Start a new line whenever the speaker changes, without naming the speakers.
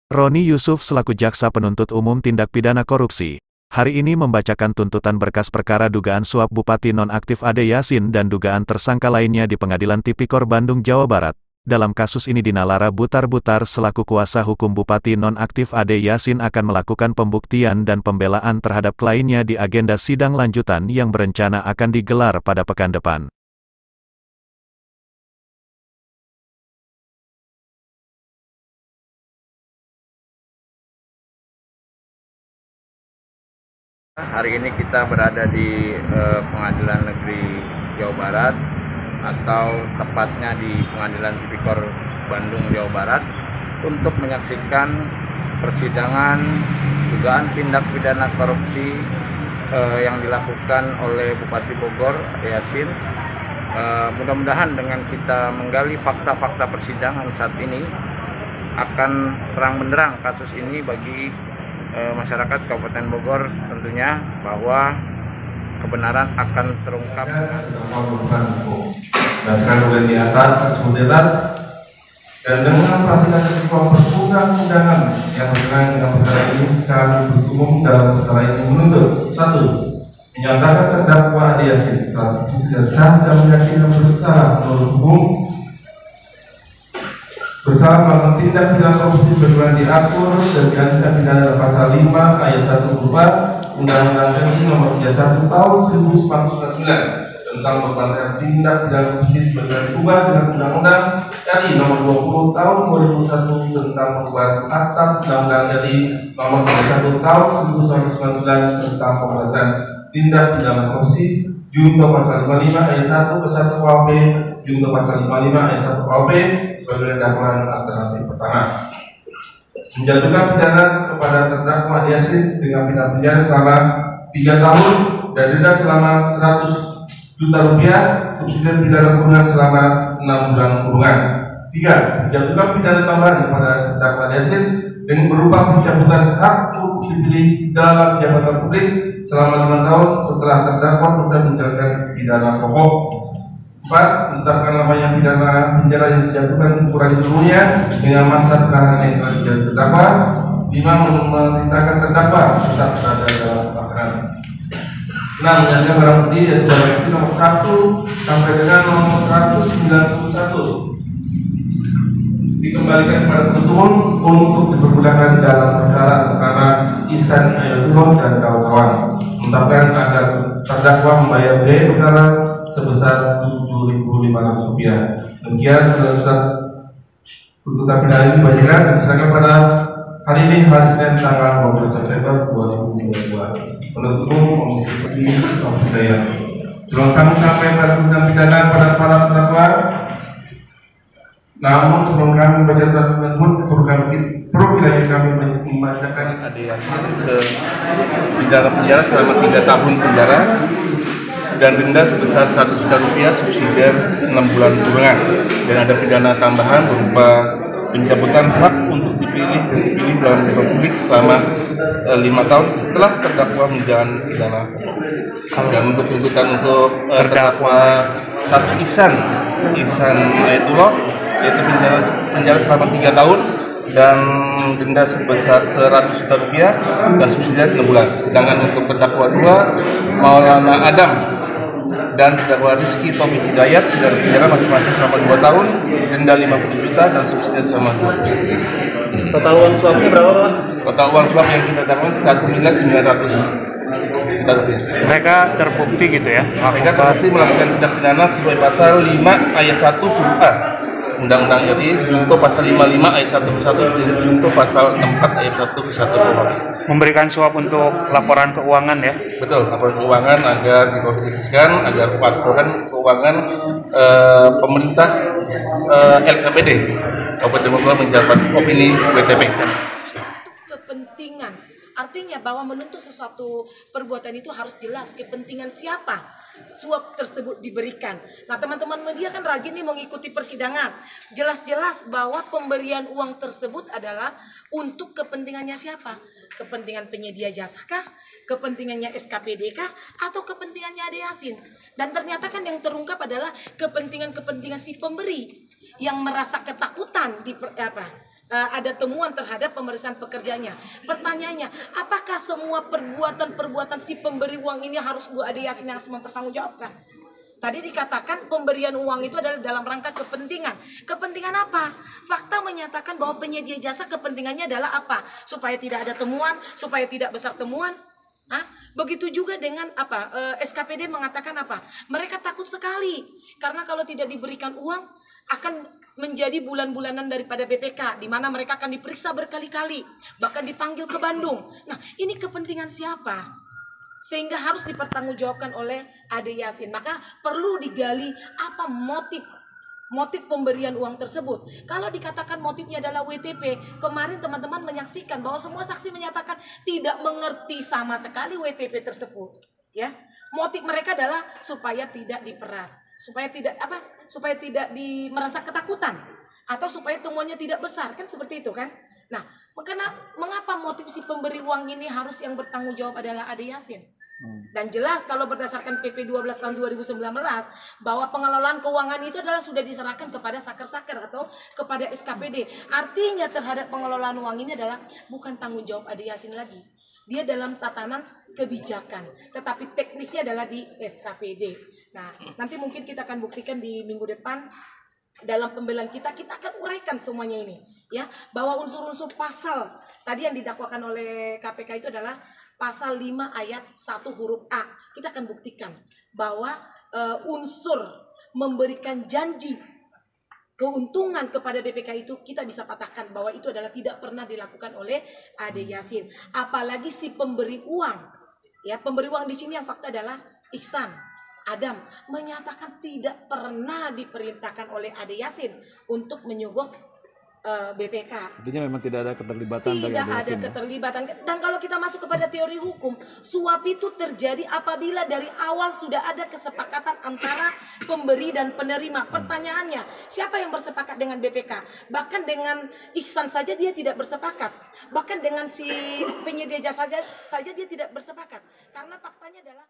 Roni Yusuf selaku Jaksa Penuntut Umum Tindak Pidana Korupsi, hari ini membacakan tuntutan berkas perkara dugaan suap Bupati Nonaktif Ade Yasin dan dugaan tersangka lainnya di Pengadilan Tipikor Bandung, Jawa Barat. Dalam kasus ini Dinalara Butar-Butar selaku kuasa hukum Bupati Nonaktif Ade Yasin akan melakukan pembuktian dan pembelaan terhadap kliennya di agenda sidang lanjutan yang berencana akan digelar pada pekan depan.
Hari ini kita berada di Pengadilan Negeri Jawa Barat, atau tepatnya di Pengadilan Tipikor Bandung, Jawa Barat, untuk menyaksikan persidangan dugaan tindak pidana korupsi yang dilakukan oleh Bupati Bogor Ade Yasin. Mudah-mudahan dengan kita menggali fakta-fakta persidangan saat ini akan terang benderang kasus ini bagi masyarakat Kabupaten Bogor, tentunya bahwa kebenaran akan terungkap.
Dan di atas dan dengan perhatian perundang-undangan yang berkenaan dengan perkara ini, kami berumum dalam perkara ini menuntut: 1. Menyatakan terdakwa Ade Yasin telah tidak sah dan meyakinkan bersalah menurut hukum, bersalah melakukan tindak pidana korupsi sebagaimana diatur dan diancam pidana pasal 5 ayat 1 huruf A Undang-Undang RI Nomor 31 Tahun 1999 tentang pemberantasan tindak pidana korupsi sebagaimana diubah dengan Undang-Undang RI Nomor 20 Tahun 2001 tentang perubahan atas Undang-Undang RI Nomor 31 Tahun 1999 tentang pemberantasan tindak pidana korupsi, junto pasal 55 ayat 1 ke 1 KUHP, junto pasal 55 ayat 1 KUHP sebagai dakwaan alternatif pertama. Menjatuhkan pidana kepada terdakwa Ade Yasin dengan pidana penjara selama 3 tahun dan denda selama 100 juta rupiah, subsidi pidana kurungan selama 6 bulan kurungan. 3. Menjatuhkan pidana tambahan kepada terdakwa Ade Yasin dengan berupa pencabutan hak untuk dipilih dalam jabatan publik selama 5 tahun setelah terdakwa selesai menjalankan pidana pokok. 4. Menetapkan lamanya pidana penjara yang dijatuhkan dikurangi seluruhnya dengan masa penahanan yang telah dijatuhkan terdakwa. 5. Memerintahkan terdakwa tetap berada dalam tahanan. 6. Menyatakan barang bukti yang barang bukti nomor 1 sampai dengan nomor 191 dikembalikan kepada penuntut umum untuk dipergunakan dalam perkara atas nama Ihsan Ayatullah dan kawan-kawan. Menetapkan agar terdakwa membayar biaya perkara sebesar Rp7.500. Demikian tuntutan pidana ini dibacakan dan diserahkan pada hari ini, hari Senin tanggal 12 September 2022. Penuntut umum Komisi Pidana. Sebelum sampai pada tuntutan pidana pada para terdakwa, namun sebelum kami membaca tuntutan tersebut, perlu kiranya kami membacakan
Ade Yasin pidana penjara selama 3 tahun penjara dan denda sebesar 1 juta rupiah, subsidi 6 bulan kurungan, dan ada pidana tambahan berupa pencabutan hak untuk dipilih dalam jabatan publik selama 5 tahun setelah terdakwa menjalani pidana. Dan untuk tuntutan untuk terdakwa 1 Ihsan Ayatullah, yaitu penjara selama 3 tahun dan denda sebesar 100 juta rupiah dan subsidi 6 bulan. Sedangkan untuk terdakwa 2 Maulana Adam dan terdakwa Rizky Taufik Hidayat dan penjara masing-masing selama 2 tahun, denda 50 juta dan subsidi selama 2 bulan.
Total uang suapnya berapa, Pak?
Total uang suap yang kita dapat 1.900.000 juta rupiah.
Mereka terbukti gitu ya?
Mereka terbukti melakukan tindak pidana sesuai pasal 5 ayat 1 huruf A Undang-Undang RI, junto pasal 55 ayat 1 ke 1, junto pasal 64 ayat 1 ke 1 KUHP.
Memberikan suap untuk laporan keuangan ya?
Betul, laporan keuangan agar dikondisikan, agar laporan keuangan pemerintah LKPD Kabupaten Bogor menjabat opini WTP.
Kepentingan, artinya bahwa menuntut sesuatu perbuatan itu harus jelas kepentingan siapa suap tersebut diberikan. Nah, teman-teman media kan rajin nih mengikuti persidangan. Jelas-jelas bahwa pemberian uang tersebut adalah untuk kepentingannya siapa? Kepentingan penyedia jasa kah? Kepentingannya SKPD kah? Atau kepentingannya Ade Yasin? Dan ternyata kan yang terungkap adalah kepentingan-kepentingan si pemberi yang merasa ketakutan ada temuan terhadap pemeriksaan pekerjanya. Pertanyaannya, apakah semua perbuatan-perbuatan si pemberi uang ini harus Bu Ade Yasin yang harus mempertanggungjawabkan? Tadi dikatakan pemberian uang itu adalah dalam rangka kepentingan. Kepentingan apa? Fakta menyatakan bahwa penyedia jasa kepentingannya adalah apa? Supaya tidak ada temuan, supaya tidak besar temuan. Begitu juga dengan SKPD mengatakan apa? Mereka takut sekali karena kalau tidak diberikan uang akan menjadi bulan-bulanan daripada BPK, di mana mereka akan diperiksa berkali-kali, bahkan dipanggil ke Bandung. Nah, ini kepentingan siapa? Sehingga harus dipertanggungjawabkan oleh Ade Yasin. Maka perlu digali apa motif pemberian uang tersebut. Kalau dikatakan motifnya adalah WTP, kemarin teman-teman menyaksikan bahwa semua saksi menyatakan tidak mengerti sama sekali WTP tersebut, ya. Motif mereka adalah supaya tidak diperas, supaya tidak merasa ketakutan, atau supaya temuannya tidak besar, kan seperti itu kan. Nah, mengapa motif si pemberi uang ini harus yang bertanggung jawab adalah Ade Yasin? Dan jelas kalau berdasarkan PP 12 tahun 2019 bahwa pengelolaan keuangan itu adalah sudah diserahkan kepada saker-saker atau kepada SKPD. Artinya terhadap pengelolaan uang ini adalah bukan tanggung jawab Ade Yasin lagi. Dia dalam tatanan kebijakan, tetapi teknisnya adalah di SKPD. Nah, nanti mungkin kita akan buktikan di minggu depan dalam pembelaan kita akan uraikan semuanya ini, ya, bahwa unsur-unsur pasal tadi yang didakwakan oleh KPK itu adalah pasal 5 ayat 1 huruf A. Kita akan buktikan bahwa unsur memberikan janji keuntungan kepada BPK itu kita bisa patahkan bahwa itu adalah tidak pernah dilakukan oleh Ade Yasin. Apalagi si pemberi uang, ya, pemberi uang di sini yang fakta adalah Iksan Adam menyatakan tidak pernah diperintahkan oleh Ade Yasin untuk menyogok BPK.
Artinya memang tidak ada keterlibatan dari Ade Yasin. Tidak ada
keterlibatan. Dan kalau kita masuk kepada teori hukum, suap itu terjadi apabila dari awal sudah ada kesepakatan antara pemberi dan penerima. Pertanyaannya, siapa yang bersepakat dengan BPK? Bahkan dengan Iksan saja dia tidak bersepakat. Bahkan dengan si penyedia jasa saja dia tidak bersepakat. Karena faktanya adalah